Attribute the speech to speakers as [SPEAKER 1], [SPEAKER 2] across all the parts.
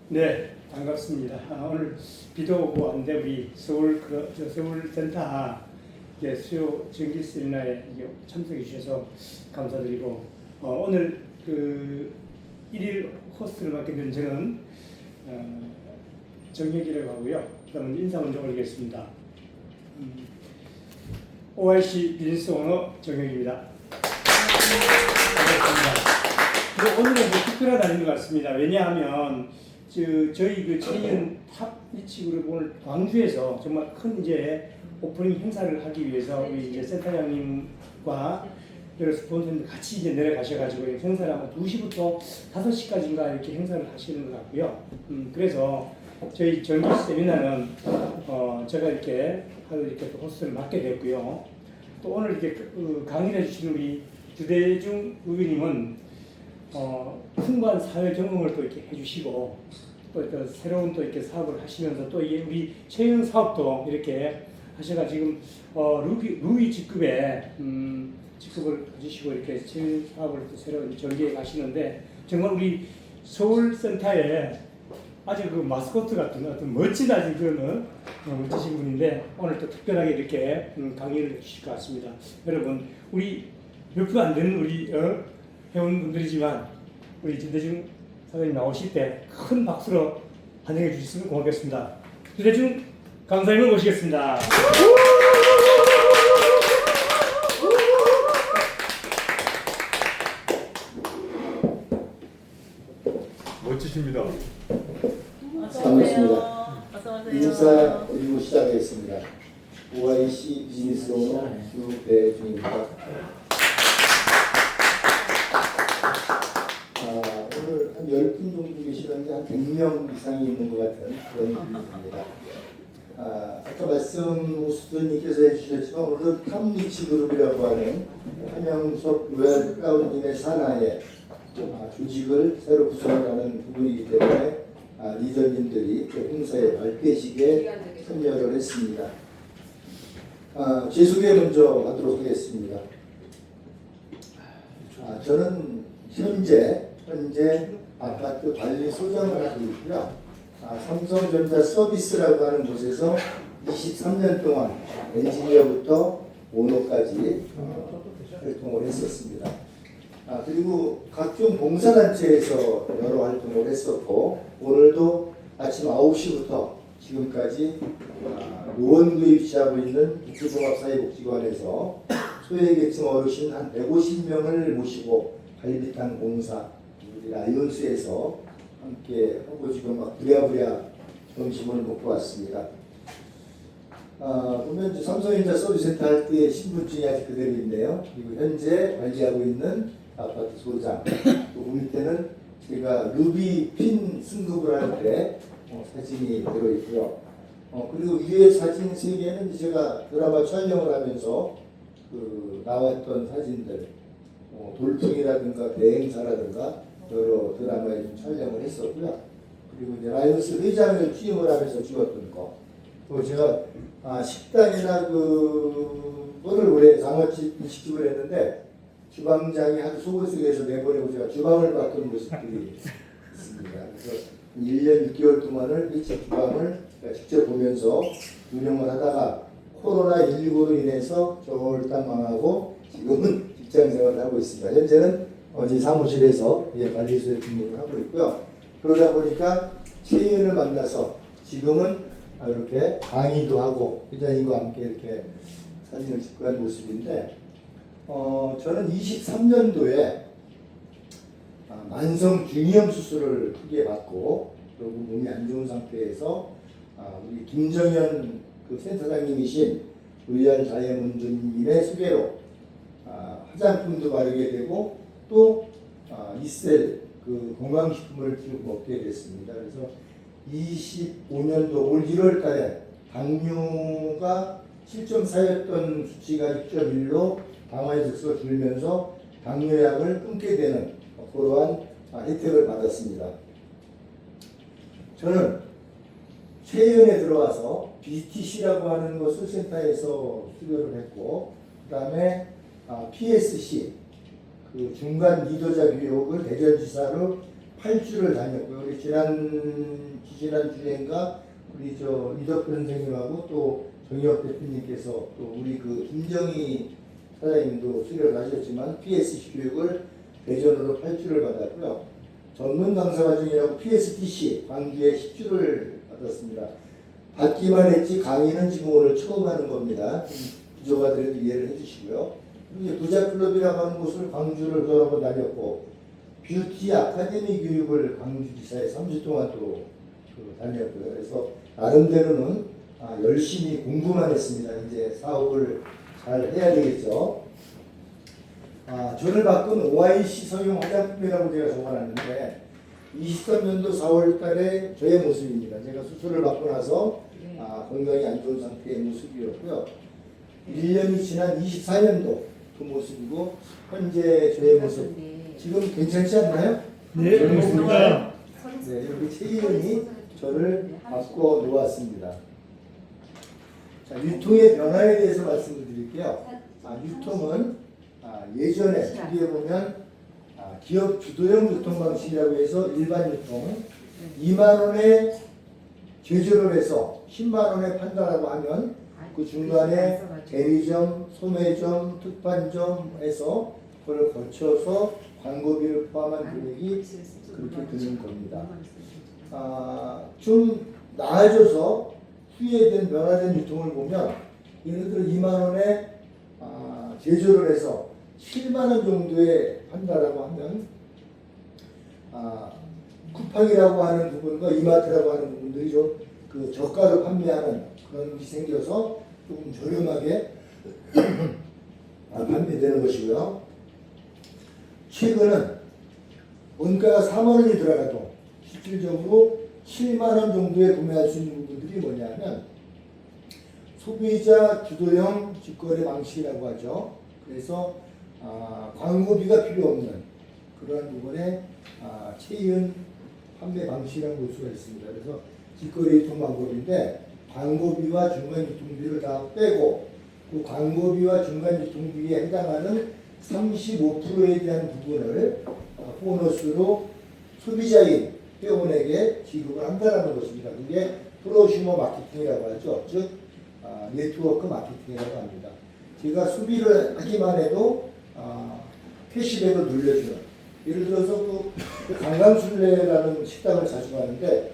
[SPEAKER 1] 네, 반갑습니다. 오늘 비도 오고 한데 우리 서울 센터 수요 정기 세미나에 참석해 주셔서 감사드리고 오늘 그 1일 호스트를 맡게 된 저는 정혁이라고 하고요. 그다음에 인사 먼저 올리겠습니다. OIC 비즈니스 오너 정혁입니다. 반갑습니다. 오늘은 특별한 날인 것 같습니다. 왜냐하면 저희 그 체인 탑 리치그룹 오늘 광주에서 정말 큰 이제 오프닝 행사를 하기 위해서 우리 이제 센터장님과 여러 스폰서님들 같이 이제 내려가셔가지고 행사를 아마 2시부터 5시까지인가 이렇게 행사를 하시는 것 같고요. 그래서 저희 정기 세미나는 제가 이렇게 또 호스트를 맡게 됐고요. 또 오늘 이렇게 강의를 해주신 우리 주대중 의원님은 풍부한 사회 경험을 또 이렇게 해주시고 또 새로운 또 이렇게 사업을 하시면서 또 이게 우리 체형 사업도 이렇게 하셔가 지금 루이 직급의 직급을 가지시고 이렇게 체형 사업을 또 새로 전개해 가시는데 정말 우리 서울 센터에 아주 그 마스코트 같은 어떤 멋진 아주 그런 멋지신 분인데 오늘 또 특별하게 이렇게 강의를 해주실 것 같습니다. 여러분 우리 몇 분 안 되는 우리 회원분들이지만 우리 주대중 사장님 나오실 때 큰 박수로 환영해 주셨으면 고맙겠습니다. 주대중 강사님을 모시겠습니다.
[SPEAKER 2] 멋지십니다.
[SPEAKER 3] 반갑습니다. 인사 드리고 시작하겠습니다. OIC 비즈니스 오너 주대중입니다. 오늘 한 10분 정도 계시는데 한 100명 이상이 있는 것 같은 그런 분위기입니다. 아까 말씀 수도님께서 해주셨지만 오늘은 탑리치 그룹이라고 하는 한영석 로얄 크라운님의 산하에 조직을 새로 구성하는 부분이기 때문에 리더님들이 그 행사에 발표식에 참여를 했습니다. 제 소개 먼저 하도록 하겠습니다. 저는 현재 아파트 관리 소장을 하고 있고요. 삼성전자 서비스라고 하는 곳에서 23년 동안 엔지니어부터 오너까지 활동을 했었습니다. 그리고 각종 봉사단체에서 여러 활동을 했었고 오늘도 아침 9시부터 지금까지 노원구에 위치하고 있는 국제종합사회복지관에서 소외계층 어르신 한 150명을 모시고 갈비탕 봉사 우리 라이온스에서 함께 하고 지금 막 부랴부랴 점심을 먹고 왔습니다. 보면 삼성전자 서비스센터 할 때 신분증이 아직 그대로 있네요. 그리고 현재 관리하고 있는 아파트 소장. 그 밑에는 제가 루비 핀 승급을 할 때 사진이 들어있고요. 그리고 위에 사진 3개는 제가 드라마 촬영을 하면서 나왔던 사진들, 돌풍이라든가 대행사라든가 여러 드라마에 좀 촬영을 했었고요. 그리고 이제 라이온스 회장을 취임을 하면서 찍었던 거. 또 제가 식당이나 그거를 올해 장어집 음식집을 했는데 주방장이 하도 속을 속에서 내보내고 제가 주방을 맡은 모습들이 있습니다. 그래서 1년 6개월 동안을 일찍 주방을 직접 보면서 운영을 하다가 코로나19로 인해서 쫄딱 망하고 지금은 직장생활을 하고 있습니다. 현재는 제 사무실에서 관리소에 근무를 하고 있고요. 그러다 보니까 체인을 만나서 지금은 이렇게 강의도 하고 회장님과 함께 이렇게 사진을 찍고 한 모습인데 저는 23년도에 만성 중이염 수술을 크게 받고 그리고 몸이 안 좋은 상태에서 우리 김정현 그 센터장님이신 로얄 다이아몬드님의 소개로 화장품도 바르게 되고 또 이셀 그 건강식품을 쭉 먹게 됐습니다. 그래서 25년도 올 1월 달에 당뇨가 7.4였던 수치가 6.1로 당화해서 줄면서 당뇨약을 끊게 되는 그러한 혜택을 받았습니다. 저는 최연에 들어와서 BTC라고 하는 것을 센터에서 수료를 했고 그 다음에 PSC 그 중간 리더자 교육을 대전지사로 8주를 다녔고요. 우리 지난 주인가 우리 이덕근 선생님하고 또 정혁 대표님께서 또 우리 김정희 사장님도 수료를 하셨지만 PSC 교육을 대전으로 8주를 받았고요. 전문 강사 과정이라고 PSTC 광주에 10주를 받았습니다. 받기만 했지 강의는 지금 오늘 처음 하는 겁니다. 부족하더라도 이해를 해주시고요. 그리고 부자클럽이라고 하는 곳을 광주를 여러 번 다녔고 뷰티 아카데미 교육을 광주지사에 3주 동안 또 다녔고요. 그래서 나름대로는 열심히 공부만 했습니다. 이제 사업을 잘 해야 되겠죠. 저를 바꾼 OIC 성형 화장품이라고 제가 적어놨는데 23년도 4월 달에 저의 모습입니다. 제가 수술을 받고 나서 건강이 안 좋은 상태의 모습이었고요. 1년이 지난 24년도 그 모습이고 현재 저의 모습 지금 괜찮지 않나요?
[SPEAKER 1] 네, 그렇습니다.
[SPEAKER 3] 네, 여기 최기훈이 저를 바꿔 놓았습니다. 자, 유통의 변화에 대해서 말씀을 드릴게요. 유통은 예전에 어떻게 보면 기업 주도형 유통 방식이라고 해서 일반 유통 2만 원에 제조를 해서 10만 원에 판다라고 하면 그 중간에 대리점, 소매점, 특판점에서 그걸 거쳐서 광고비를 포함한 금액이 그렇게 드는 겁니다. 좀 나아져서 후회된 변화된 유통을 보면 예를 들어 2만 원에 제조를 해서 7만 원 정도에 판다라고 하면 쿠팡이라고 하는 부분과 이마트라고 하는 부분들이 좀 그 저가로 판매하는 그런 게 생겨서 조금 저렴하게 판매되는 것이고요. 최근은 원가가 4만 원이 들어가도 실질적으로 7만 원 정도에 구매할 수 있는 부분들이 뭐냐면 소비자 주도형 직거래 방식이라고 하죠. 그래서 광고비가 필요 없는 그런 부분에 체인 판매 방식이라고 볼 수가 있습니다. 그래서 직거래 유통 방법인데 광고비와 중간 유통비를 다 빼고 그 광고비와 중간 유통비에 해당하는 35%에 대한 부분을 보너스로 소비자인 회원에게 지급을 한다는 것입니다. 그게 프로슈머 마케팅이라고 하죠. 즉 네트워크 마케팅이라고 합니다. 제가 소비를 하기만 해도 캐시백을 눌려주는 예를 들어서 그 강강술래라는 식당을 자주 가는데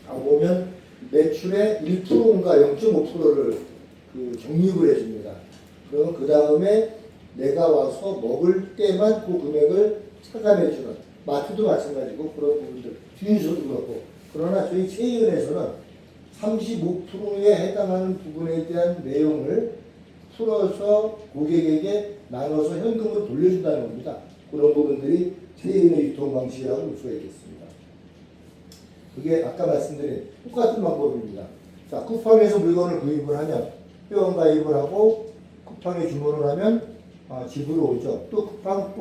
[SPEAKER 3] 보면 매출의 1%인가 0.5%를 적립을 해줍니다. 그럼 그 다음에 내가 와서 먹을 때만 그 금액을 차감해주는 마트도 마찬가지고 그런 부분들 주유소도 그렇고 그러나 저희 체인에서는 35%에 해당하는 부분에 대한 내용을 풀어서 고객에게 나눠서 현금으로 돌려준다는 겁니다. 그런 부분들이 체인의 유통 방식이라고 볼 수가 있겠습니다. 그게 아까 말씀드린 똑같은 방법입니다. 자, 쿠팡에서 물건을 구입을 하면 회원 가입을 하고 쿠팡에 주문을 하면 집으로 오죠. 또 쿠팡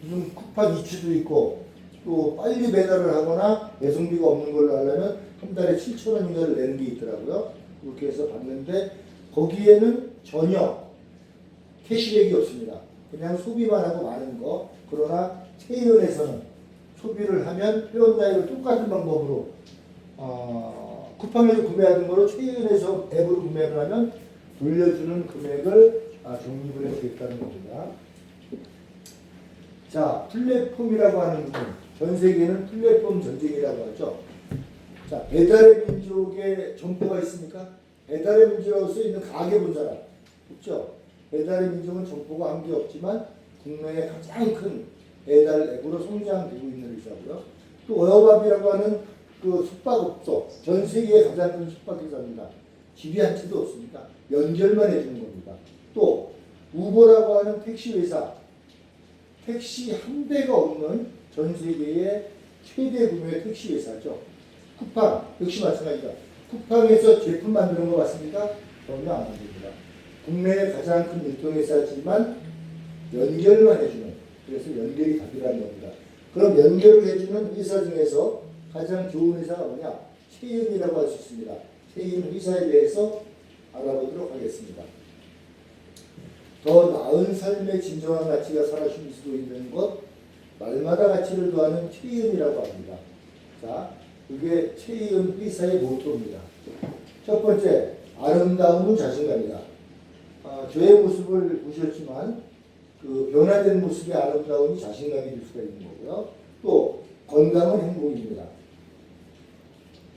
[SPEAKER 3] 무슨 쿠팡 이츠도 있고 또 빨리 배달을 하거나 배송비가 없는 걸로 하려면 한 달에 7,000원인가를 내는 게 있더라고요. 그렇게 해서 받는데 거기에는 전혀 캐시백이 없습니다. 그냥 소비만 하고 마는 거. 그러나 체인에서는 소비를 하면 회원 가입을 똑같은 방법으로 쿠팡에서 구매하던 거로 체인에서 앱으로 구매를 하면 돌려주는 금액을 적립을 해주겠다는 겁니다. 자, 플랫폼이라고 하는 부분. 전 세계는 플랫폼 전쟁이라고 하죠. 자, 배달의 민족의 점포가 있습니까? 배달의 민족이라고 써있는 가게 본 사람 없죠? 배달의 민족은 점포가 한 개 없지만 국내의 가장 큰 배달 앱으로 성장되고 있는 회사고요. 또 어여밥이라고 하는 그 숙박업소, 전 세계의 가장 큰 숙박회사입니다. 집이 한 채도 없습니다. 연결만 해주는 겁니다. 또 우버라고 하는 택시회사, 택시 한 대가 없는 전 세계의 최대 규모의 택시회사죠. 쿠팡 역시 마찬가지다. 쿠팡에서 제품 만드는 거 맞습니까? 전혀 안 만듭니다. 국내의 가장 큰 유통회사지만 연결만 해주는, 그래서 연결이 답이라는 겁니다. 그럼 연결을 해주는 회사 중에서 가장 좋은 회사가 뭐냐? 체인이라고 할 수 있습니다. 체인 회사에 대해서 알아보도록 하겠습니다. 더 나은 삶의 진정한 가치가 사라질 수도 있는 것, 날마다 가치를 더하는 최이은이라고 합니다. 자, 그게 최이은 회사의 모토입니다. 첫 번째, 아름다움은 자신감이다. 저의 모습을 보셨지만 그 변화된 모습의 아름다움이 자신감이 될 수가 있는 거고요. 또 건강은 행복입니다.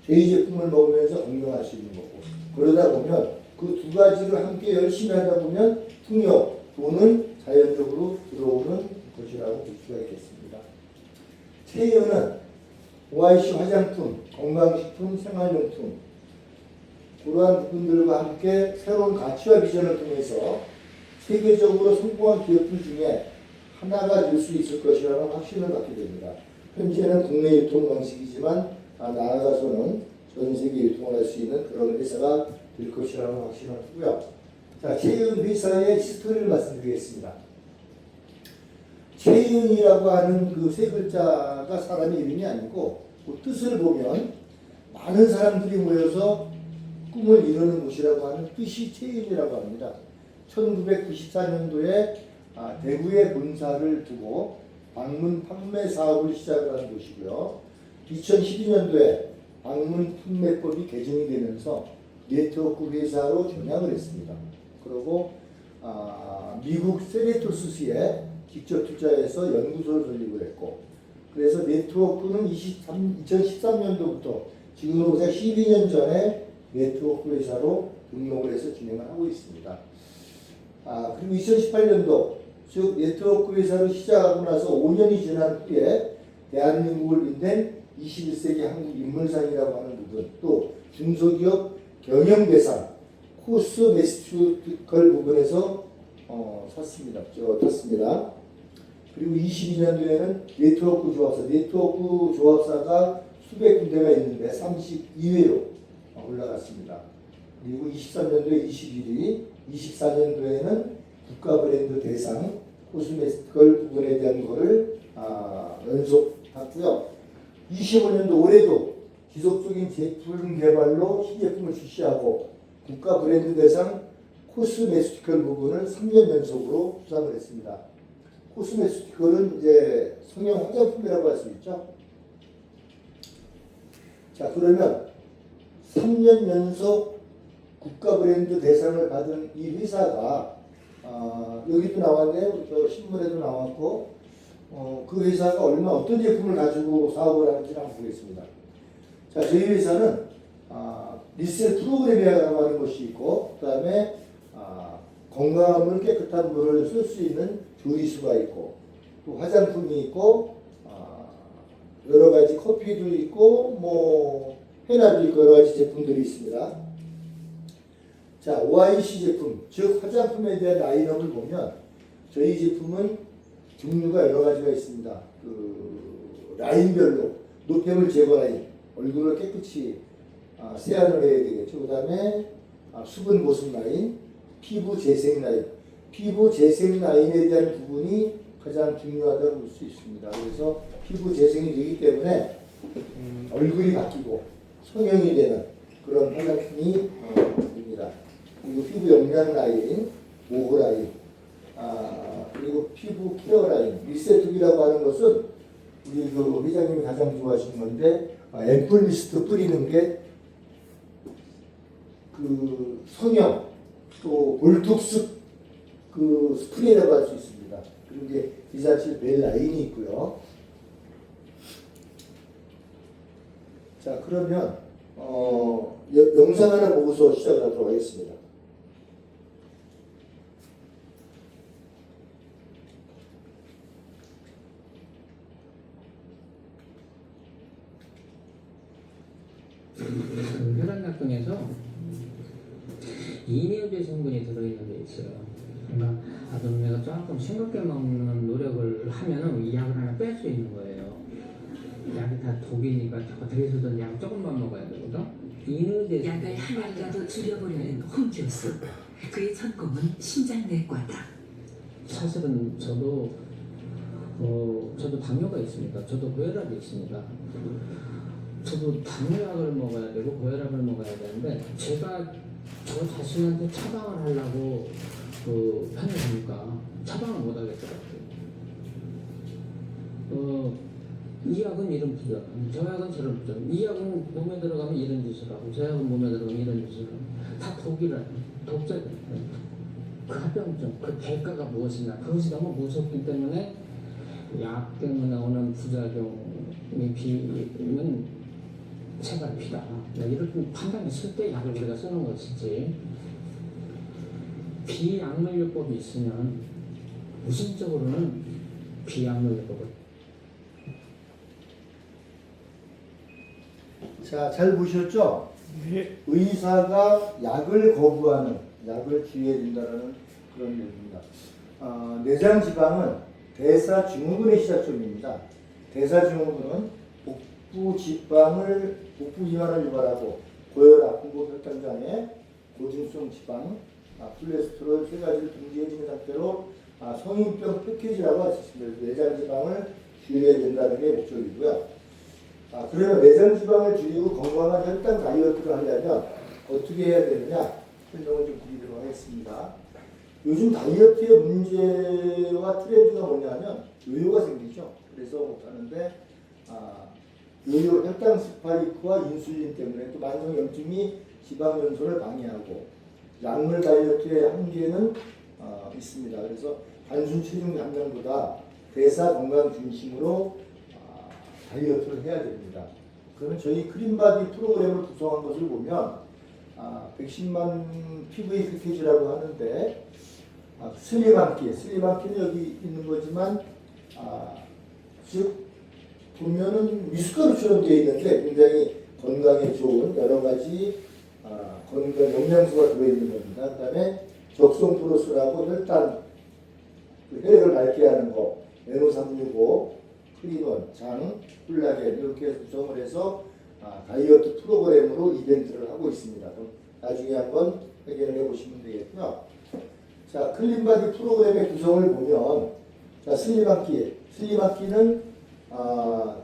[SPEAKER 3] 저희 제품을 먹으면서 건강할 수 있는 거고, 그러다 보면 그 두 가지를 함께 열심히 하다 보면 풍요, 돈은 자연적으로 들어오는 것이라고 볼 수가 있겠습니다. 최이은은 OIC 화장품, 건강식품, 생활용품 그러한 부분들과 함께 새로운 가치와 비전을 통해서 세계적으로 성공한 기업들 중에 하나가 될 수 있을 것이라는 확신을 갖게 됩니다. 현재는 국내 유통 방식이지만 나아가서는 전 세계 유통을 할 수 있는 그런 회사가 될 것이라는 확신을 하고요. 자, 최이은 회사의 히스토리를 말씀드리겠습니다. 최이은이라고 하는 그 세 글자가 사람의 이름이 아니고 그 뜻을 보면 많은 사람들이 모여서 꿈을 이루는 곳이라고 하는 뜻이 최이은이라고 합니다. 1994년도에 대구에 본사를 두고 방문 판매 사업을 시작을 한 곳이고요. 2012년도에 방문 판매법이 개정이 되면서 네트워크 회사로 전향을 했습니다. 그리고 미국 세네토스시에 직접 투자해서 연구소를 설립을 했고, 그래서 네트워크는 2013년도부터 지금으로부터 12년 전에 네트워크 회사로 등록을 해서 진행을 하고 있습니다. 그리고 2018년도 즉 네트워크 회사를 시작하고 나서 5년이 지난 후에 대한민국을 빛낸 21세기 한국 인물상이라고 하는 부분, 또 중소기업 경영대상 코스메스티컬 부분에서 탔습니다. 그리고 22년도에는 네트워크 조합사가 수백 군데가 있는데 32회로 올라갔습니다. 그리고 23년도에 21위, 24년도에는 국가 브랜드 대상 코스메티컬 부분에 대한 거를 연속했고요. 25년도 올해도 지속적인 제품 개발로 신제품을 출시하고 국가 브랜드 대상 코스메티컬 부분을 3년 연속으로 수상을 했습니다. 코스메티컬은 이제 성형 화장품이라고 할 수 있죠. 자, 그러면 3년 연속 국가 브랜드 대상을 받은 이 회사가 여기도 나왔네요. 저 신문에도 나왔고 그 회사가 어떤 제품을 가지고 사업을 하는지 한번 보겠습니다. 자, 저희 회사는 리셀 프로그램이라고 하는 것이 있고, 그 다음에 건강함을 깨끗한 물을 쓸 수 있는 조리수가 있고, 또 화장품이 있고, 여러 가지 커피도 있고, 뭐 해나도 있고 여러 가지 제품들이 있습니다. 자, OIC 제품, 즉 화장품에 대한 라인업을 보면 저희 제품은 종류가 여러 가지가 있습니다. 그 라인별로 노폐물 제거 라인, 얼굴을 깨끗이 세안을 해야 되겠죠. 그 다음에 수분 보습 라인, 피부 재생 라인. 피부 재생 라인에 대한 부분이 가장 중요하다고 볼 수 있습니다. 그래서 피부 재생이 되기 때문에 얼굴이 바뀌고 성형이 되는 그런 화장품이 됩니다. 그리고 피부 영양 라인, 모호 라인, 그리고 피부 케어 라인, 리셋톡이라고 하는 것은 우리 그 회장님이 가장 좋아하시는 건데, 앰플 미스트 뿌리는 게 그 성형, 또 볼톡스 그 스프레이라고 할 수 있습니다. 그리고 이제 디자칠 벨 라인이 있고요. 자, 그러면 영상 하나 보고서 시작을 하도록 하겠습니다.
[SPEAKER 4] 혈압약동에서 이뇨제 성분이 들어있는 게 있어요. 그러니까 내가 조금 싱겁게 먹는 노력을 하면은 이 약을 하나 뺄 수 있는 거예요. 약이 다 독이니까 어떻게든 약 조금만 먹어야 되거든. 이뇨제
[SPEAKER 5] 약을 하나라도 줄여보려는 홍교수. 그의 전공은 심장내과다.
[SPEAKER 4] 사실은 저도 당뇨가 있습니다. 저도 고혈압이 있습니다. 저도 당뇨약을 먹어야 되고 고혈압을 먹어야 되는데 제가 저 자신한테 처방을 하려고 그 편을 보니까 처방을 못 하겠더라고요. 이 약은 이런 부작, 저 약은 저런 부작, 이 약은 몸에 들어가면 이런 짓을 하고, 저 약은 몸에 들어가면 이런 짓을 하고, 다 독이라, 독자다. 그 합병증, 그 대가가 무엇이냐, 그것이 너무 무섭기 때문에 약 때문에 오는 부작용이 비는 제발 피다. 이렇게 판단했을 때 약을 우리가 쓰는 것이지. 비약물요법이 있으면 우선적으로는 비약물요법을.
[SPEAKER 3] 자, 잘 보셨죠?
[SPEAKER 1] 네.
[SPEAKER 3] 의사가 약을 거부하는, 약을 주의해준다는 그런 내용입니다. 내장지방은 대사증후군의 시작점입니다. 대사증후군은 복부지방을 유발하고 고혈압, 공복혈당장애, 고중성 지방, 콜레스테롤 세 가지를 동시에 상태로 성인병 패키지라고 할 수 있습니다. 내장지방을 줄여야 된다는 게 목적이고요. 그러면 내장지방을 줄이고 건강한 혈당 다이어트를 하려면 어떻게 해야 되느냐 설명을 좀 드리도록 하겠습니다. 요즘 다이어트의 문제와 트렌드가 뭐냐면 요요가 생기죠. 그래서 못하는데 요요 혈당 스파이크와 인슐린 때문에 또 만성염증이 지방연소를 방해하고 약물 다이어트의 한계는 있습니다. 그래서 단순 체중 감량보다 대사 건강 중심으로 다이어트를 해야 됩니다. 그러면 저희 크림바디 프로그램을 구성한 것을 보면 110만 PV 패키지라고 하는데 슬림한끼는 여기 있는 거지만 즉 보면은 미숫가루처럼 되어 있는데 굉장히 건강에 좋은 여러 가지 건강 영양소가 들어있는 겁니다. 그 다음에 적성 플러스라고 혈당 혈액을 맑게 하는 거 NO365 크리논, 장, 콜라겐 이렇게 구성을 해서 다이어트 프로그램으로 이벤트를 하고 있습니다. 그럼 나중에 한번 확인을 해보시면 되겠고요. 자, 클린바디 프로그램의 구성을 보면 자, 슬림한끼는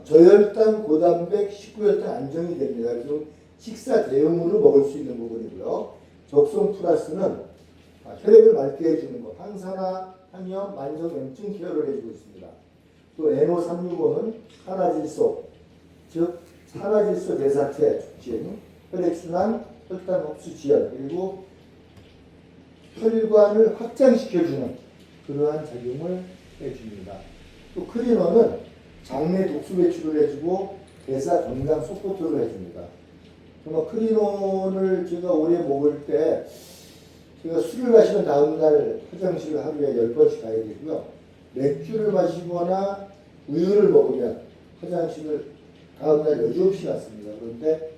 [SPEAKER 3] 저혈당, 고단백, 식후혈당 안정이 됩니다. 그래서 식사 대용으로 먹을 수 있는 부분이고요. 적성 플러스는 혈액을 맑게 해주는 것, 항산화, 항염, 만성염증 케어를 해주고 있습니다. 또 NO365는 산화질소, 즉 산화질소 대사체 촉진, 혈액순환, 혈당 흡수 지연, 그리고 혈관을 확장시켜주는 그러한 작용을 해줍니다. 또 크리논은 장내 독소 배출을 해주고 대사 건강 서포트를 해줍니다. 정말 크리논을 제가 오래 먹을 때 제가 술을 마시면 다음날 화장실을 하루에 10번씩 가야 되고요. 맥주를 마시거나 우유를 먹으면 화장실을 다음날 여지 없이 갔습니다. 그런데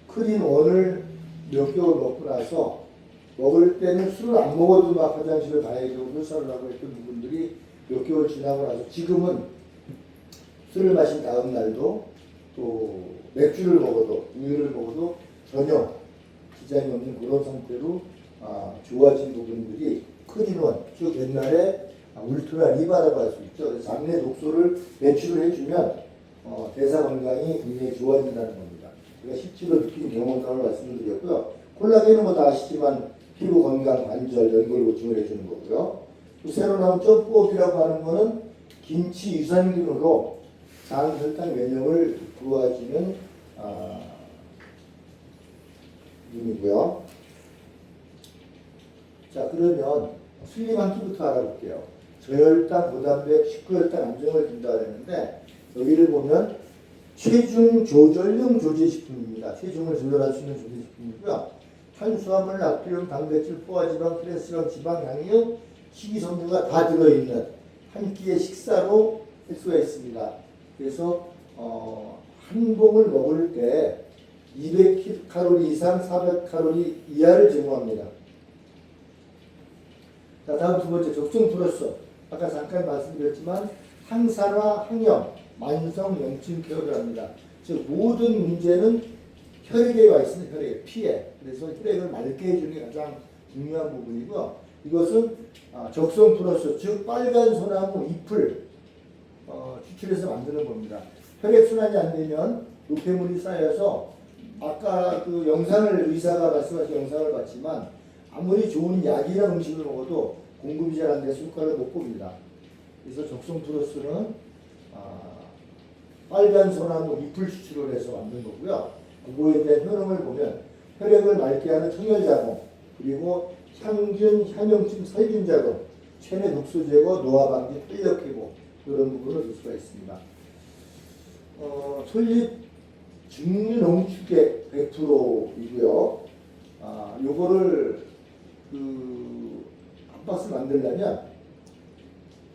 [SPEAKER 3] 크린원을 몇 개월 먹고 나서 먹을 때는 술을 안 먹어도 막 화장실을 가야 되고 흡사를 하고 했던 부분들이 몇 개월 지나고 나서 지금은 술을 마신 다음 날도 또 맥주를 먹어도 우유를 먹어도 전혀 지장이 없는 그런 상태로 좋아진 부분들이 크린원, 즉 옛날에 울트라 리바라고 할 수 있죠. 그래서 장내 독소를 배출을 해주면 대사 건강이 굉장히 좋아진다는 겁니다. 제가 실제로 느낀 경험담을 말씀을 드렸고요. 콜라겐은 뭐 다 아시지만 피부 건강, 관절, 연골 보충을 해주는 거고요. 또 새로 나온 점프업이라고 하는 거는 김치 유산균으로 장, 혈당, 면역을 도와주는 이고요. 자, 그러면 슬림한끼부터 알아볼게요. 저혈당, 고단백, 식후혈당 안정을 준다 그랬는데 여기를 보면 체중 조절용 조제식품입니다. 체중을 조절할 수 있는 조제식품이고요. 탄수화물, 나트륨, 단백질, 포화지방, 콜레스테롤, 지방, 양육, 식이섬유가 다 들어있는 한 끼의 식사로 할 수가 있습니다. 그래서 한 봉을 먹을 때 200칼로리 이상, 400칼로리 이하를 제공합니다. 자, 다음 두 번째 적성 플러스. 아까 잠깐 말씀드렸지만 항산화, 항염, 만성염증 케어를 합니다. 즉 모든 문제는 혈액에 와 있습니다. 혈액, 피에. 그래서 혈액을 맑게 해주는 게 가장 중요한 부분이고요. 이것은 적성 플러스, 즉 빨간 소나무 잎을 추출해서 만드는 겁니다. 혈액 순환이 안 되면 노폐물이 쌓여서 아까 그 영상을 의사가 말씀하신 영상을 봤지만 아무리 좋은 약이나 음식을 먹어도 공급이 잘 안 돼서 효과를 못 봅니다. 그래서 적성 플러스는 빨간 소나무 잎을 추출을 해서 만든 거고요. 그거에 대한 효능을 보면 혈액을 맑게 하는 청혈작용, 그리고 향균, 향용증 살균 작용, 체내毒素 제거, 노화 방지, 탄력 회복 이런 부분을 볼 수가 있습니다. 솔잎 증류 농축액 100%이고요. 요거를 한 박스 만들려면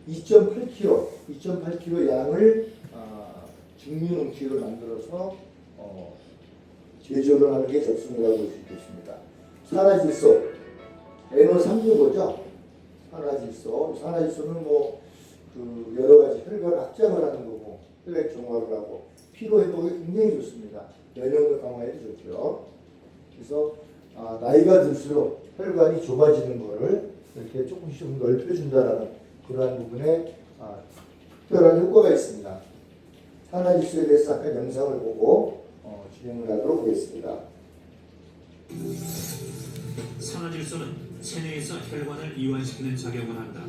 [SPEAKER 3] 2.8kg 양을 증류 농축액을 만들어서 제조를 하는 게 적성이라고 볼 수 있겠습니다. 산화질소, NO365죠. 산화질소는 여러 가지 혈관 확장을 하는 거고, 혈액 정화를 하고, 피로 회복에 굉장히 좋습니다. 면역력 강화에도 좋고요. 그래서 나이가 들수록 혈관이 좁아지는 거를 이렇게 조금씩 좀 넓혀준다라는 그러한 부분에 특별한 효과가 있습니다. 산화질소에 대해서 아까 영상을 보고 진행을 하도록 하겠습니다.
[SPEAKER 6] 산화질소는 체내에서 혈관을 이완시키는 작용을 한다.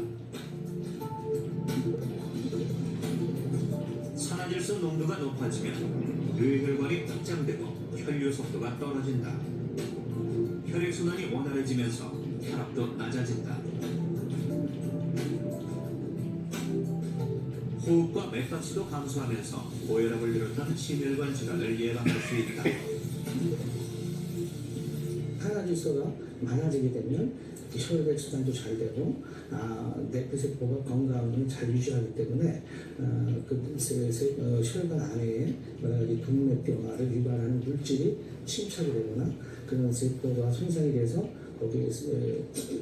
[SPEAKER 6] 산화질소 농도가 높아지면 뇌혈관이 확장되고 혈류 속도가 떨어진다. 혈액순환이 원활해지면서 혈압도 낮아진다. 호흡과 맥박수도 감소하면서 고혈압을 비롯한 심혈관 질환을 예방할 수 있다.
[SPEAKER 4] 산화질소가 많아지게 되면 혈액 순환도 잘 되고 내부세포가 건강을 잘 유지하기 때문에 혈관 안에 동맥경화를 유발하는 물질이 침착이 되거나 그런 세포가 손상이 돼서 거기에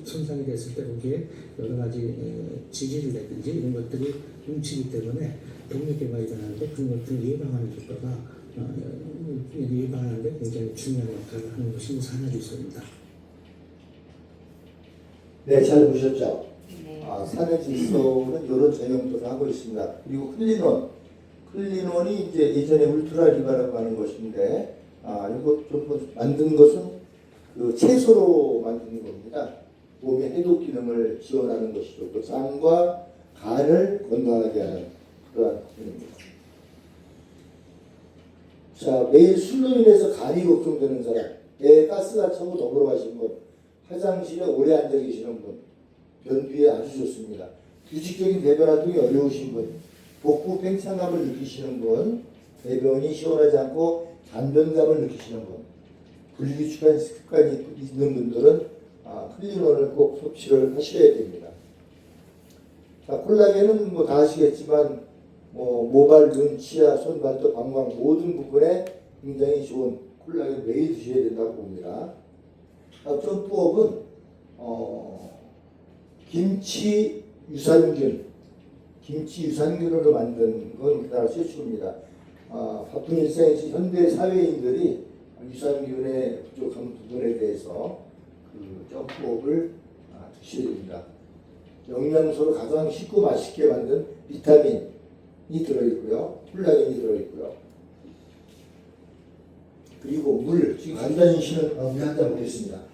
[SPEAKER 4] 손상이 됐을 때 거기에 여러 가지 지질이라든지 이런 것들이 뭉치기 때문에 동맥경화가 일어나는데 그런 것들을 예방하는 효과가 예방하는 데 굉장히 중요한 역할을 하는 것이 산화질소입니다.
[SPEAKER 3] 네, 잘 보셨죠? 산화질소는 이런 작용들을 하고 있습니다. 그리고 클리논이 이제 예전에 울트라리바라고 하는 것인데, 이거 좀 만든 것은 그 채소로 만드는 겁니다. 몸의 해독 기능을 지원하는 것이죠. 또 장과 간을 건강하게 하는 그러한 기능입니다. 자, 매일 술로 인해서 간이 걱정되는 사람, 배에 가스가 차고 넘어가신 분, 화장실에 오래 앉아 계시는 분, 변비에 아주 좋습니다. 규칙적인 배변 활동이 어려우신 분, 복부 팽창감을 느끼시는 분, 배변이 시원하지 않고 잔변감을 느끼시는 분, 불규칙한 습관이 있는 분들은 클리논을 꼭 섭취를 하셔야 됩니다. 자, 콜라겐은 다 아시겠지만 모발, 눈, 치아, 손, 발톱, 방광 모든 부분에 굉장히 좋은 콜라겐 매일 드셔야 된다고 봅니다. 점프업은 김치 유산균으로 만든 건 우리나라 최초입니다. 바쁜 일상에서 현대 사회인들이 유산균의 부족한 부분에 대해서 그 점프업을 드셔야 됩니다. 영양소로 가장 쉽고 맛있게 만든 비타민이 들어있고요. 콜라겐이 들어있고요. 그리고 물, 지금 간단히 쉬는 물 한 잔 먹겠습니다.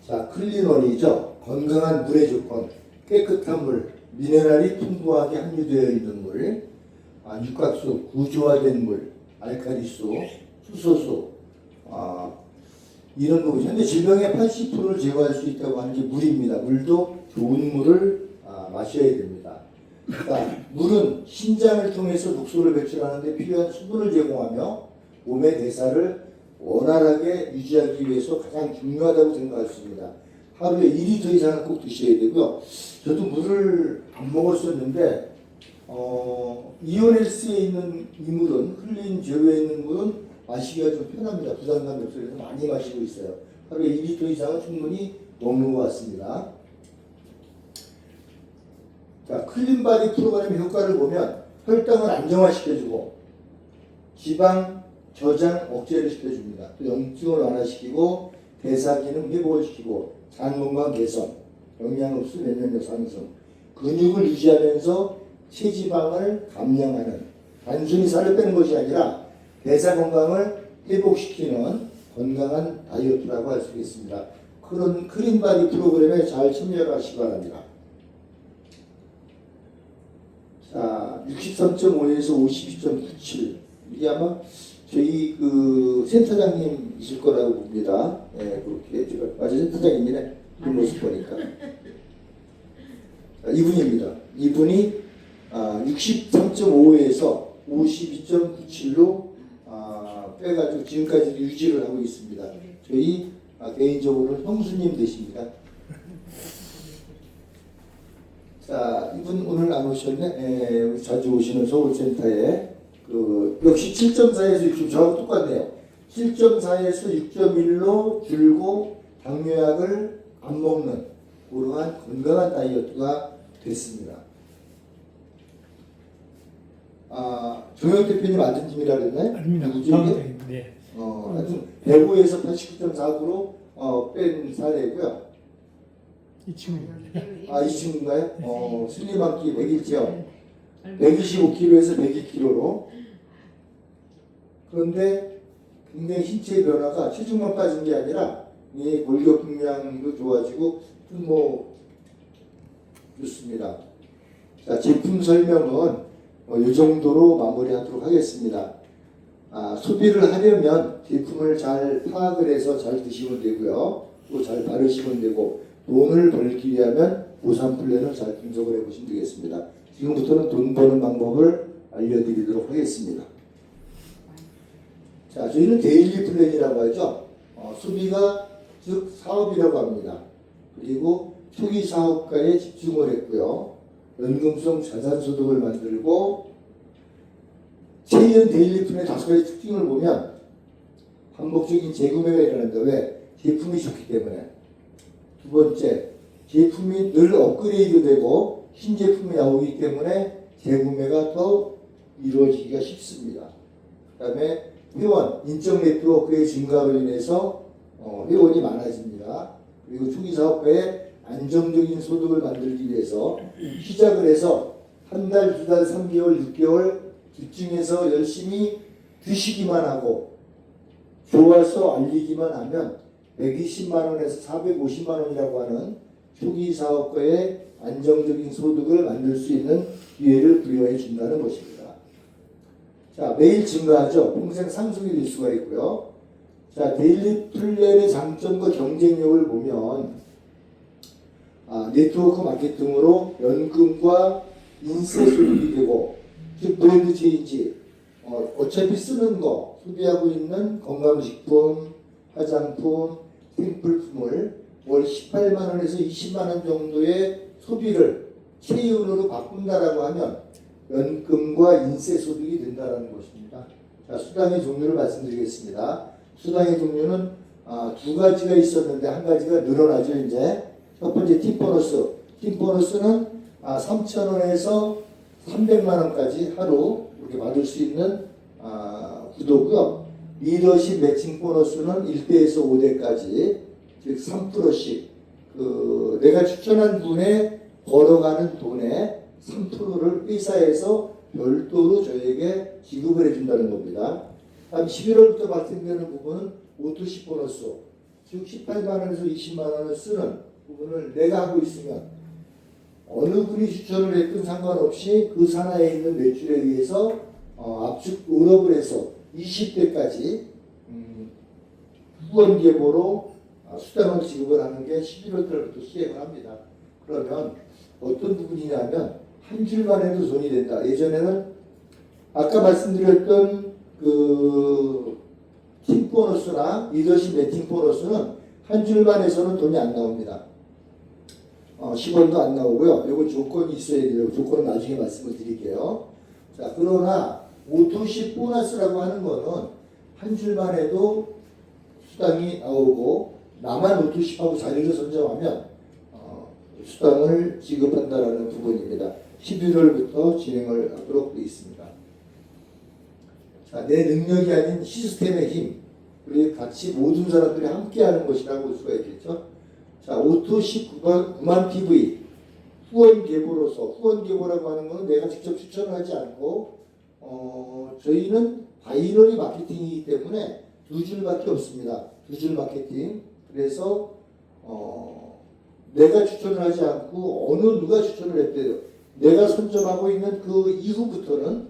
[SPEAKER 3] 자, 클리논이죠. 건강한 물의 조건, 깨끗한 물, 미네랄이 풍부하게 함유되어 있는 물, 육각수, 구조화된 물, 알칼리수, 수소수, 이런 부분. 현재 질병의 80%를 제거할 수 있다고 하는 게 물입니다. 물도 좋은 물을 마셔야 됩니다. 그러니까 물은 신장을 통해서 독소를 배출하는 데 필요한 수분을 제공하며 몸의 대사를 원활하게 유지하기 위해서 가장 중요하다고 생각했습니다. 하루에 2리터 이상은 꼭 드셔야 되고요. 저도 물을 안 먹었었는데 이온헬스에 있는 이 물은, 클린 제로에 있는 물은 마시기가 좀 편합니다. 부담감이 없어서 많이 마시고 있어요. 하루에 2리터 이상은 충분히 먹는 것 같습니다. 자, 클린바디 프로그램의 효과를 보면 혈당을 안정화시켜주고 지방 저장 억제를 시켜줍니다. 또 염증을 완화시키고 대사 기능 회복을 시키고 장 건강 개선, 영양흡수, 면역력 상승, 근육을 유지하면서 체지방을 감량하는, 단순히 살을 빼는 것이 아니라 대사 건강을 회복시키는 건강한 다이어트라고 할 수 있겠습니다. 그런 크림바디 프로그램에 잘 참여하시기 바랍니다. 자, 63.5에서 52.97. 이게 아마 저희 그 센터장님이실 거라고 봅니다. 예, 그렇게 제가 맞아 센터장님이네. 그 모습 보니까. 자, 이분입니다. 이분이 63.5에서 52.97로 빼가지고 지금까지 유지를 하고 있습니다. 저희 개인적으로는 형수님 되십니다. 자, 이분 오늘 안 오셨네. 자주 오시는 서울센터에 역시 7.4에서 6점 저하고 똑같네요. 7.4에서 6.1로 줄고 당뇨약을 안 먹는 그러한 건강한 다이어트가 됐습니다. 조영 대표님 아들 팀이라 그랬나요?
[SPEAKER 1] 아닙니다.
[SPEAKER 3] 누구죠
[SPEAKER 1] 다음
[SPEAKER 3] 이게?
[SPEAKER 1] 때, 네.
[SPEAKER 3] 하여튼 105에서 89.4%로 뺀 사례고요.
[SPEAKER 1] 이 친구.
[SPEAKER 3] 이 친구인가요? 슬림한끼 100일째요. 125kg에서 102kg로. 그런데 굉장히 신체의 변화가 체중만 빠진 게 아니라 이 골격 근량도 좋아지고 뭐 좋습니다. 자, 제품 설명은 이 정도로 마무리하도록 하겠습니다. 소비를 하려면 제품을 잘 파악을 해서 잘 드시면 되고요. 또 잘 바르시면 되고, 돈을 벌기 위하면 보상 플랜을 잘 분석을 해보시면 되겠습니다. 지금부터는 돈 버는 방법을 알려드리도록 하겠습니다. 자, 저희는 데일리 플랜이라고 하죠. 소비가 즉 사업이라고 합니다. 그리고 초기 사업가에 집중을 했고요. 연금성 자산소득을 만들고, 체이언 데일리 플랜의 5가지 특징을 보면 반복적인 재구매가 일어난다. 왜? 제품이 좋기 때문에. 두 번째, 제품이 늘 업그레이드 되고 신제품이 나오기 때문에 재구매가 더 이루어지기가 쉽습니다. 그 다음에 회원, 인적 네트워크의 증가로 인해서 회원이 많아집니다. 그리고 초기 사업가의 안정적인 소득을 만들기 위해서 시작을 해서 한 달, 두 달, 3개월, 6개월 집중해서 열심히 드시기만 하고 좋아서 알리기만 하면 120만 원에서 450만 원이라고 하는 초기 사업가의 안정적인 소득을 만들 수 있는 기회를 부여해 준다는 것입니다. 자, 매일 증가하죠. 평생 상승이 될 수가 있고요. 자, 데일리 플랜의 장점과 경쟁력을 보면 네트워크 마케팅으로 연금과 인세 소득이 되고, 즉 브랜드 체인지, 어차피 쓰는 거, 소비하고 있는 건강식품, 화장품, 생필품을 월 18만 원에서 20만 원 정도의 소비를 체이온으로 바꾼다라고 하면 연금과 인세 소득이 된다는 것입니다. 자, 수당의 종류를 말씀드리겠습니다. 수당의 종류는 두 가지가 있었는데 한 가지가 늘어나죠. 이제 첫 번째 팀보너스. 팀보너스는 3,000원에서 300만 원까지 하루 이렇게 받을 수 있는 구도고요. 리더십 매칭 보너스는 1대에서 5대까지, 즉 3%씩 내가 추천한 분에 벌어가는 돈의 3%를 회사에서 별도로 저에게 지급을 해준다는 겁니다. 다음 11월부터 발생되는 부분은 오토시 보너스, 즉 18만 원에서 20만 원을 쓰는 부분을 내가 하고 있으면 어느 분이 추천을 했든 상관없이 그 산하에 있는 매출에 의해서 압축 의업을 해서 20대까지 후원 계보로 수당을 지급을 하는 게 11월 달부터 시행을 합니다. 그러면 어떤 부분이냐면 한 줄만 해도 돈이 된다. 예전에는 아까 말씀드렸던 팀 보너스나 리더십 매팅 보너스는 한 줄만 해서는 돈이 안 나옵니다. 10원도 안 나오고요. 이건 조건이 있어야 돼요. 조건은 나중에 말씀을 드릴게요. 자, 그러나 오토시 보너스라고 하는 거는 한 줄만 해도 수당이 나오고, 나만 오토시하고 자리를 선정하면 수당을 지급한다라는 부분입니다. 11월부터 진행을 하도록 되어 있습니다. 자, 내 능력이 아닌 시스템의 힘, 우리 같이 모든 사람들이 함께하는 것이라고 볼 수가 있겠죠. 자, 자, 오토시 9만 PV 후원 계보로서, 후원 계보라고 하는 것은 내가 직접 추천을 하지 않고 저희는 바이너리 마케팅이기 때문에 두 줄밖에 없습니다. 두 줄 마케팅. 그래서 내가 추천을 하지 않고 어느 누가 추천을 했대요. 내가 선점하고 있는 그 이후부터는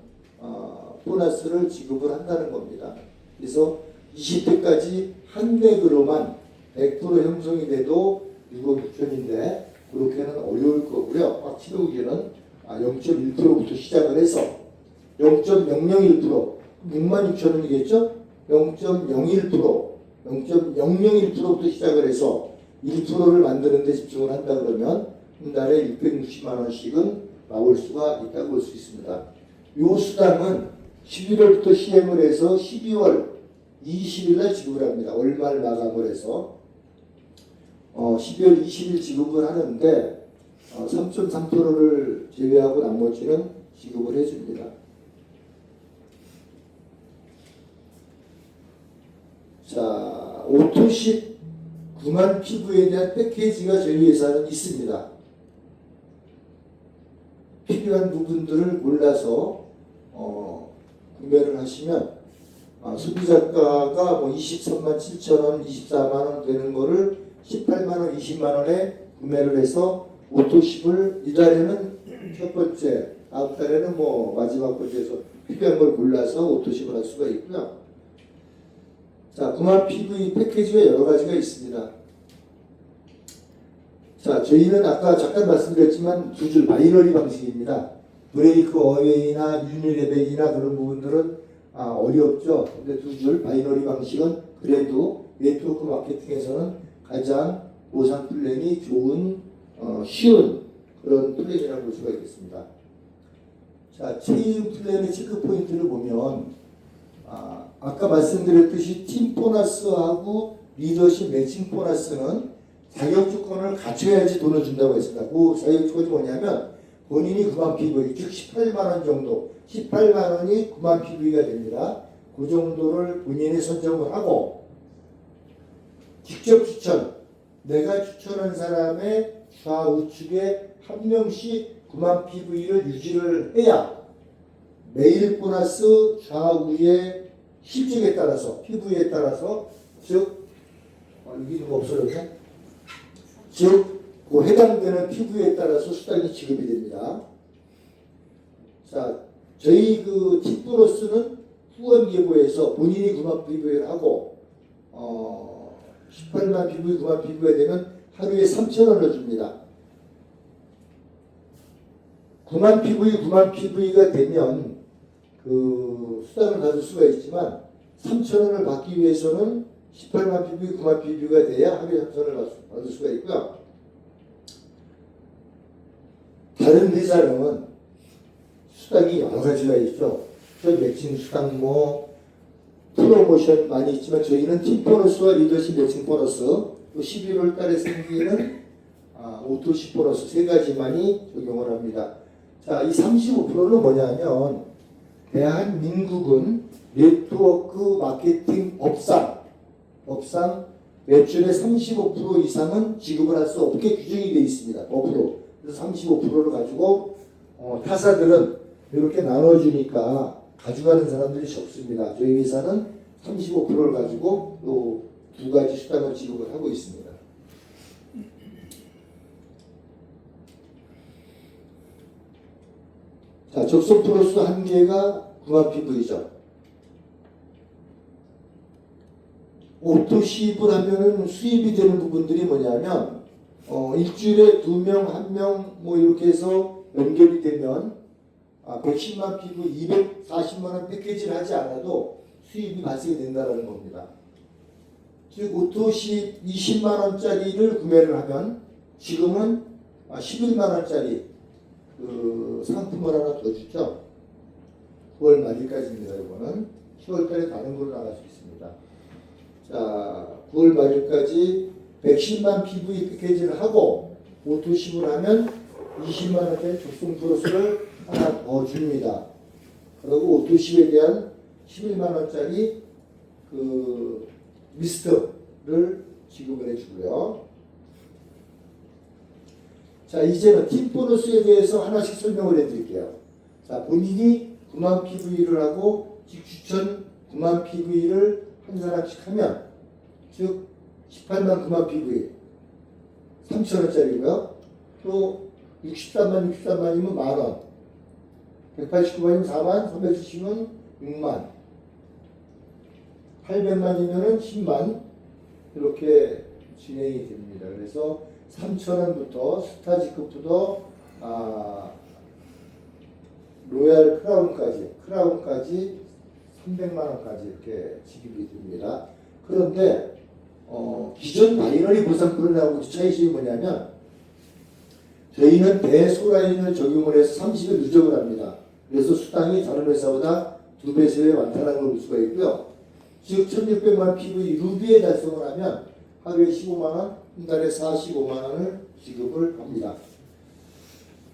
[SPEAKER 3] 보너스를 지급을 한다는 겁니다. 그래서 20회까지 한 덱으로만 100% 형성이 돼도 6억 6천인데 그렇게는 어려울 거고요. 꽉 채우기는 0.1%부터 시작을 해서 0.001% 6만 6천 원이겠죠? 0.01%부터 시작을 해서 1%를 만드는 데 집중을 한다 그러면 한 달에 660만 원씩은 나올 수가 있다고 볼 수 있습니다. 이 수당은 11월부터 시행을 해서 12월 20일 날 지급을 합니다. 월말 마감을 해서 12월 20일 지급을 하는데 3.3%를 제외하고 나머지는 지급을 해줍니다. 자, 오토십 9만 피부에 대한 패키지가 저희 회사는 있습니다. 필요한 부분들을 골라서 구매를 하시면 소비자가가 23만 7천 원, 24만 원 되는 거를 18만 원, 20만 원에 구매를 해서 오토십을 이달에는 첫 번째, 다음 달에는 마지막 번째에서 필요한 걸 골라서 오토십을 할 수가 있고요. 자, 9만 PV 패키지가 여러 가지가 있습니다. 자, 저희는 아까 잠깐 말씀드렸지만 두 줄 바이너리 방식입니다. 브레이크 어웨이나 유니레벨이나 그런 부분들은 어렵죠. 근데 두 줄 바이너리 방식은 그래도 네트워크 마케팅에서는 가장 보상 플랜이 좋은 쉬운 그런 플랜이라고 볼 수가 있겠습니다. 자, 체인 플랜의 체크 포인트를 보면 아까 말씀드렸듯이 팀 보너스하고 리더십 매칭 보너스는 자격 조건을 갖춰야지 돈을 준다고 했습니다. 그 자격 조건이 뭐냐면 본인이 9만 PV, 즉 18만 원 정도, 18만 원이 9만 PV가 됩니다. 그 정도를 본인이 선정을 하고 직접 추천, 내가 추천한 사람의 좌우측에 한 명씩 9만 PV를 유지를 해야 매일 보너스 좌우의 실적에 따라서, PV에 따라서, 즉 여기 이거 없어졌네? 즉, 그 해당되는 피부에 따라서 수당이 지급이 됩니다. 자, 저희 그 팁보너스는 후원 계보에서 본인이 9만 PV를 하고 18만 PV, 9만 PV가 되면 하루에 3,000원을 줍니다. 9만 PV가 되면 그 수당을 받을 수가 있지만 3,000원을 받기 위해서는 18만 PV, 9만 PV가 돼야 하루에 3,000원을 받을 수가 있고요. 다른 회사는 수당이 여러 가지가 있죠. 매칭 수당, 프로모션 많이 있지만 저희는 팀 보너스와 리더십 매칭 보너스, 또 11월 달에 생기는 오토십 보너스 세 가지만이 적용을 합니다. 자, 이 35%는 뭐냐면 대한민국은 네트워크 마케팅 법상 매출의 35% 이상은 지급을 할 수 없게 규정이 되어 있습니다. 법으로. 그래서 35%를 가지고 타사들은 이렇게 나눠주니까 가져가는 사람들이 적습니다. 저희 회사는 35%를 가지고 또 두 가지 수당을 지급을 하고 있습니다. 자, 접속 프로스 한 개가 9만 PV죠. 오토십을 하면은 수입이 되는 부분들이 뭐냐면 일주일에 2명, 1명 이렇게 해서 연결이 되면 110만 PV, 240만 원 패키지를 하지 않아도 수입이 발생이 된다는 겁니다. 즉 오토십 20만 원짜리를 구매를 하면 지금은 11만 원짜리 그 상품을 하나 더 주죠. 9월 말일까지입니다. 이거는 10월달에 다른 걸로 나갈 수 있습니다. 자, 9월 말일까지 110만 PV 패키지를 하고 오토십을 하면 20만 원짜리 적성 플러스를 하나 더 줍니다. 그리고 오토십에 대한 11만 원짜리 그 미스트를 지급을 해주고요. 자, 이제는 팀 보너스에 대해서 하나씩 설명을 해드릴게요. 자, 본인이 9만 PV를 하고 직추천 9만 PV를 한 사람씩 하면, 즉 18만 9만 PV 3,000원짜리고요. 또 63만이면 만원, 189만이면 4만, 370은 6만, 800만이면은 10만, 이렇게 진행이 됩니다. 그래서 3,000원부터 스타 직급부터 로얄 크라운까지 300만원까지 이렇게 지급이 됩니다. 그런데 기존 바이너리 보상프로그램하고 차이점이 뭐냐면, 저희는 대소라인을 적용을 해서 30일 누적을 합니다. 그래서 수당이 다른 회사보다 2배, 3배 많다는 걸 볼 수가 있고요. 즉 1600만 PV 루비에 달성을 하면 하루에 15만원, 한 달에 45만원을 지급을 합니다.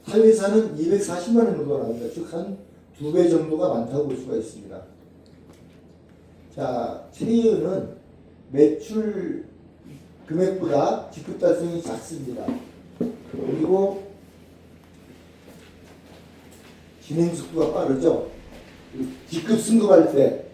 [SPEAKER 3] 타 회사는 240만원 정도 나옵니다. 즉 한 2배 정도가 많다고 볼 수가 있습니다. 자, 체이은은 매출 금액보다 지급 달성이 작습니다. 그리고 진행 속도가 빠르죠. 직급 승급할 때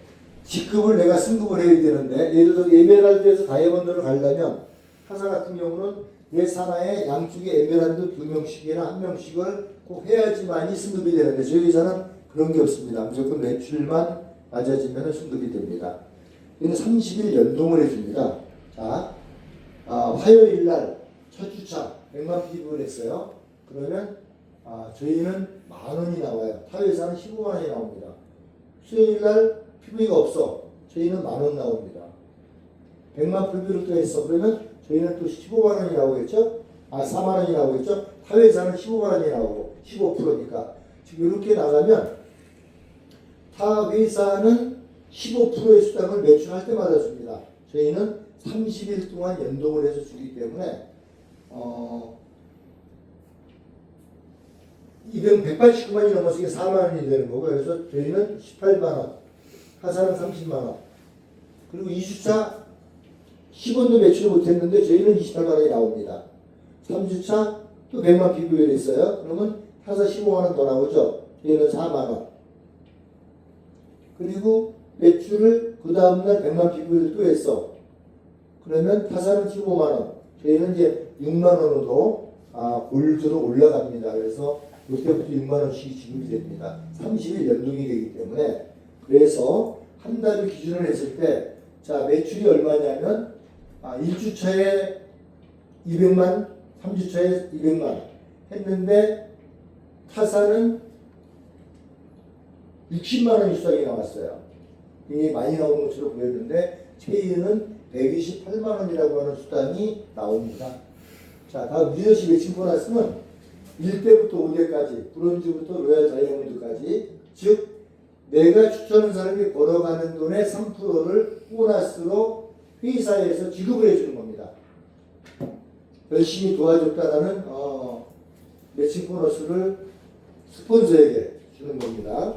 [SPEAKER 3] 직급을 내가 승급을 해야 되는데, 예를 들어 에메랄드에서 다이아몬드를 가려면 타사 같은 경우는 내 산하에 양쪽에 에메랄드 2명씩이나 1명씩을 꼭 해야지만이 승급이 되는데, 저희 회사는 그런 게 없습니다. 무조건 매출만 낮아지면 승급이 됩니다. 이는 30일 연동을 해줍니다. 자, 화요일 날 첫 주차 100만 PV를 했어요. 그러면 저희는 만원이 나와요. 타 회사는 15만원이 나옵니다. 수요일 날 PV가 없어. 저희는 만원 나옵니다. 100만 PV를 또 했어. 그러면 저희는 또 15만원이 나오겠죠? 4만원이 나오겠죠? 타 회사는 15만원이 나오고 15%니까. 지금 이렇게 나가면 타 회사는 15%의 수당을 매출할 때마다 줍니다. 저희는 30일 동안 연동을 해서 주기 때문에 189만이 넘었으니까 4만원이 되는 거고, 그래서 저희는 18만원, 타사는 30만원, 그리고 2주차 10원도 매출을 못했는데 저희는 28만원이 나옵니다. 3주차 또 100만 PV를 했어요. 그러면 타사 15만원 더 나오죠. 저희는 4만원. 그리고 매출을 그 다음날 100만 PV를 또 했어. 그러면 타사는 15만원, 저희는 이제 6만원으로 골드로 올라갑니다. 그래서 이때부터 6만원씩 지급이 됩니다. 30일 연동이 되기 때문에. 그래서 한 달을 기준으로 했을 때, 자, 매출이 얼마냐면 1주차에 200만, 3주차에 200만 했는데 타사는 60만원이 수당이 나왔어요. 이게 많이 나오는 것으로 보였는데, 체이는 128만원이라고 하는 수당이 나옵니다. 자, 다음 리더십 매칭 보너스는 1대부터 5대까지, 브론즈부터 로얄 다이아몬드까지, 즉 내가 추천한 사람이 벌어가는 돈의 3%를 보너스로 회사에서 지급을 해주는 겁니다. 열심히 도와줬다라는 매칭 보너스를 스폰서에게 주는 겁니다.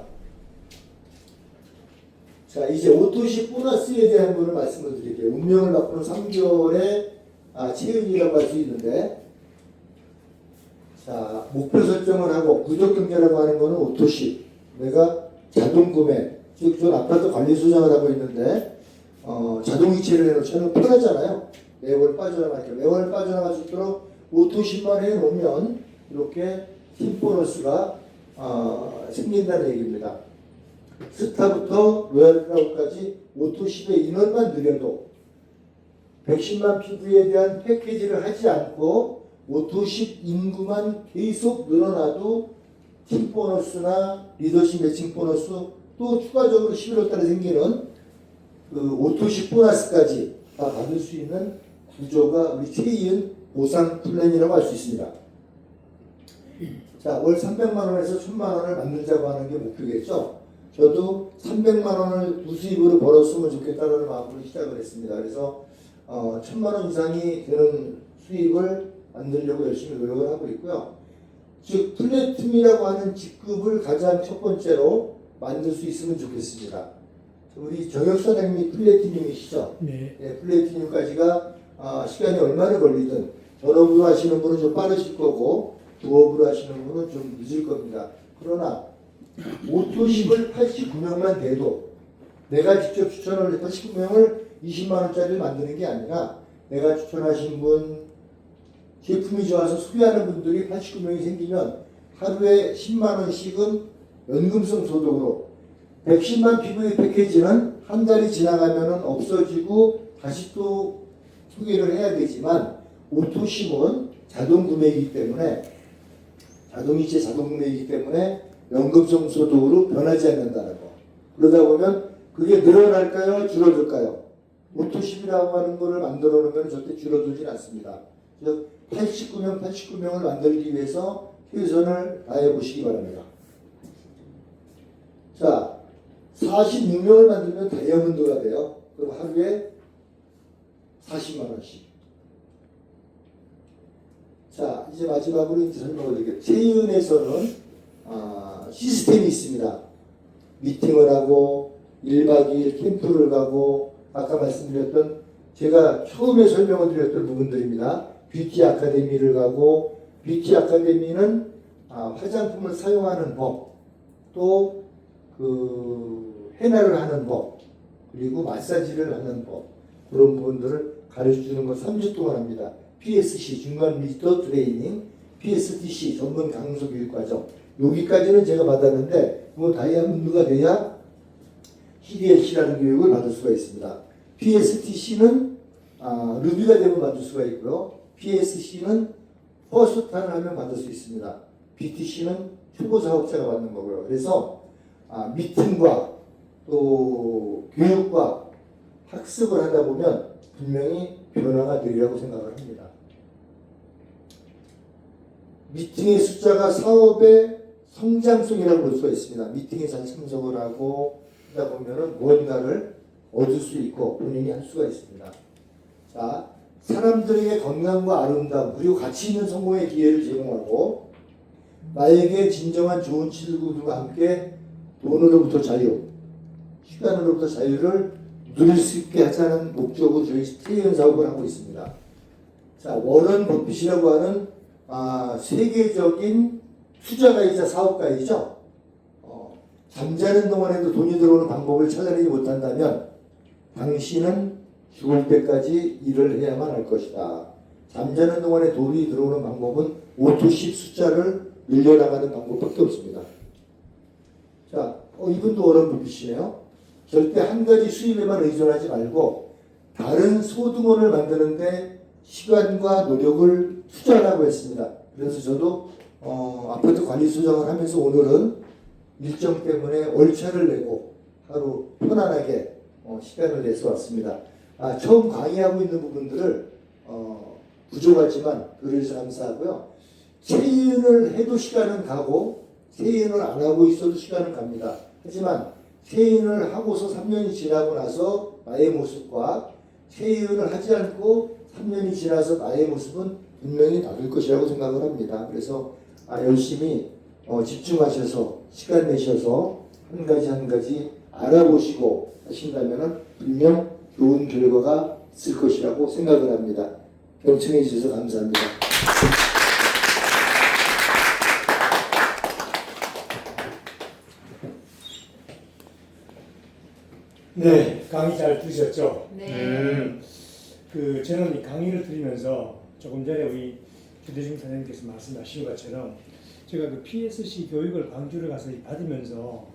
[SPEAKER 3] 자, 이제 오토시 보너스에 대한 부분을 말씀을 드릴게요. 운명을 바꾸는 3개월의 체인이라고 할 수 있는데, 자, 목표 설정을 하고 구독 경제라고 하는 거는 오토시, 내가 자동 구매, 즉 전 아파트 관리 소장을 하고 있는데 자동 이체를 해놓으면 편하잖아요. 매월 빠져나갈 수 있도록 오토시만 해놓으면 이렇게 팀 보너스가 생긴다는 얘기입니다. 스타부터 로얄 크라운까지 오토십의 인원만 늘려도 110만 PV에 대한 패키지를 하지 않고 오토십 인구만 계속 늘어나도 팀 보너스나 리더십 매칭 보너스, 또 추가적으로 11월 달에 생기는 그 오토십 보너스까지 다 받을 수 있는 구조가 우리 체이은 보상 플랜이라고 할 수 있습니다. 자, 월 300만 원에서 1000만 원을 만들자고 하는 게 목표겠죠. 저도 300만 원을 부수입으로 벌었으면 좋겠다는 마음으로 시작을 했습니다. 그래서 1000만 원 이상이 되는 수입을 만들려고 열심히 노력을 하고 있고요. 즉 플래티늄이라고 하는 직급을 가장 첫 번째로 만들 수 있으면 좋겠습니다. 우리 정혁사장님이 플래티늄이시죠?
[SPEAKER 1] 네.
[SPEAKER 3] 네, 플래티늄까지가 시간이 얼마나 걸리든 전업으로 하시는 분은 좀 빠르실 거고, 부업으로 하시는 분은 좀 늦을 겁니다. 그러나 오토십을 89명만 돼도 내가 직접 추천을 89명을 20만 원짜리를 만드는 게 아니라 내가 추천하신 분 제품이 좋아서 소비하는 분들이 89명이 생기면 하루에 10만 원씩은 연금성 소득으로 110만 PV 패키지는 한 달이 지나가면 없어지고 다시 또 소개를 해야 되지만 오토십은 자동 구매이기 때문에 자동이체 자동 구매이기 때문에 연금성 소득으로 변하지 않는다는 거. 그러다 보면 그게 늘어날까요? 줄어들까요? 오토십이라고 하는 거를 만들어 놓으면 절대 줄어들진 않습니다. 즉 89명을 만들기 위해서 최선을 다해 보시기 바랍니다. 자, 46명을 만들면 다이아몬드가 돼요. 그럼 하루에 40만 원씩. 자, 이제 마지막으로 이제 설명을 드릴게요. 체인에서는 시스템이 있습니다. 미팅을 하고 1박 2일 캠프를 가고 아까 말씀드렸던 제가 처음에 설명을 드렸던 부분들입니다. 뷰티 아카데미를 가고 뷰티 아카데미는 화장품을 사용하는 법, 또 그 헤나를 하는 법, 그리고 마사지를 하는 법 그런 부분들을 가르쳐주는 걸 3주 동안 합니다. PSC 중간 리더 트레이닝, PSTC 전문 강소 교육 과정 여기까지는 제가 받았는데 뭐 다이아몬드가 돼야 CDLC라는 교육을 받을 수가 있습니다. PSTC는 루비가 되면 받을 수가 있고요. PSC는 퍼스트탄을 하면 받을 수 있습니다. BTC는 초보 사업자가 받는 거고요. 그래서 미팅과 또 교육과 학습을 하다 보면 분명히 변화가 되리라고 생각을 합니다. 미팅의 숫자가 사업의 성장성이라고 볼 수가 있습니다. 미팅에 잘 참석을 하고 하다 보면은 무언가를 얻을 수 있고 본인이 할 수가 있습니다. 자, 사람들에게 건강과 아름다움 그리고 가치 있는 성공의 기회를 제공하고 나에게 진정한 좋은 친구들과 함께 돈으로부터 자유, 시간으로부터 자유를 누릴 수 있게 하자는 목적으로 저희 체인 사업을 하고 있습니다. 자, 워런 버핏이라고 하는 세계적인 투자가이자 사업가이죠. 잠자는 동안에도 돈이 들어오는 방법을 찾아내지 못한다면 당신은 죽을 때까지 일을 해야만 할 것이다. 잠자는 동안에 돈이 들어오는 방법은 오토십 숫자를 늘려나가는 방법밖에 없습니다. 자, 이분도 워런 버핏이네요. 절대 한 가지 수입에만 의존하지 말고 다른 소득원을 만드는데 시간과 노력을 투자하라고 했습니다. 그래서 저도 아파트 관리 수정을 하면서 오늘은 일정 때문에 월차를 내고 하루 편안하게 시간을 내서 왔습니다. 처음 강의하고 있는 부분들을 부족하지만 그래서 감사하고요. 체인을 해도 시간은 가고 체인을 안 하고 있어도 시간은 갑니다. 하지만 체인을 하고서 3년이 지나고 나서 나의 모습과 체인을 하지 않고 3년이 지나서 나의 모습은 분명히 다를 것이라고 생각을 합니다. 그래서 열심히 집중하셔서 시간 내셔서 한 가지 한 가지 알아보시고 하신다면 분명 좋은 결과가 있을 것이라고 생각을 합니다. 경청해 주셔서 감사합니다.
[SPEAKER 1] 네, 강의 잘 들으셨죠?
[SPEAKER 5] 네.
[SPEAKER 1] 저는 이 강의를 들으면서 조금 전에 우리 주대중 선생님께서 말씀하신 것처럼 제가 그 PSC 교육을 광주를 가서 받으면서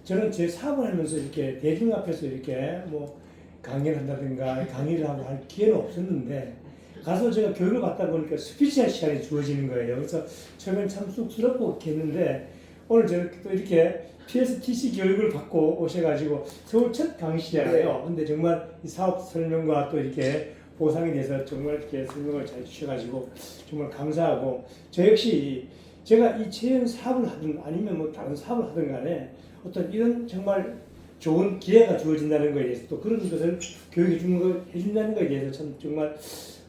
[SPEAKER 1] 저는 제 사업을 하면서 이렇게 대중 앞에서 이렇게 뭐 강의를 한다든가 강의를 하고 할 기회는 없었는데 가서 제가 교육을 받다 보니까 스피치할 시간이 주어지는 거예요. 그래서 처음엔 참 쑥스럽고 이렇게 했는데 오늘 제가 또 이렇게 PSTC 교육을 받고 오셔가지고 서울 첫 강의시잖아요. 근데 정말 이 사업 설명과 또 이렇게 보상에 대해서 정말 이렇게 설명을 잘 주셔가지고 정말 감사하고 저 역시 제가 이 체험 사업을 하든 아니면 뭐 다른 사업을 하든 간에 어떤 이런 정말 좋은 기회가 주어진다는 거에 대해서 또 그런 것을 교육해 해준다는 거에 대해서 참 정말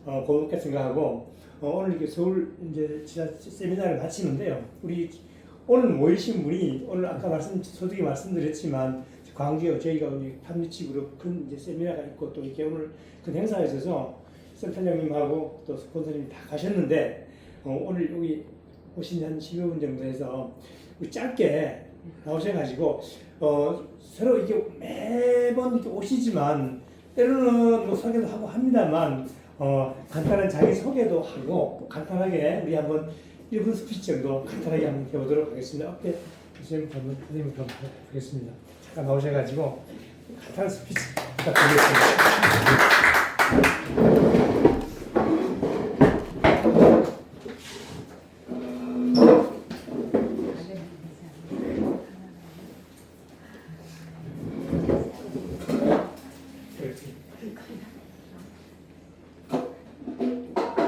[SPEAKER 1] 고맙게 생각하고 오늘 이렇게 서울 이제 세미나를 마치는데요. 우리 오늘 모이신 분이 오늘 아까 소득에 말씀드렸지만 광주에 저희가 우리 팜리치 그룹 큰 이제 세미나가 있고 또 이렇게 오늘 큰 행사에 있어서 센터장님하고 또 스폰서님이 다 가셨는데 오늘 여기 오신 한 10여 분 정도 해서 짧게 나오셔가지고 서로 이게 매번 이렇게 오시지만 때로는 뭐 소개도 하고 합니다만 간단한 자기 소개도 하고 간단하게 우리 한번 1분 스피치 정도 간단하게 한번 해보도록 하겠습니다. 어깨 선생님 그럼 하겠습니다. 잠깐 나오셔가지고 간단한 스피치 부탁드리겠습니다.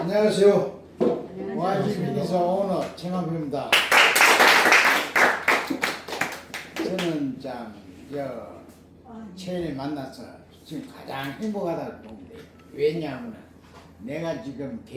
[SPEAKER 7] 안녕하세요. YG빈에서 오너 최만표입니다. 저는 최연을 만나서 지금 가장 행복하다고 봅니다. 왜냐하면 내가 지금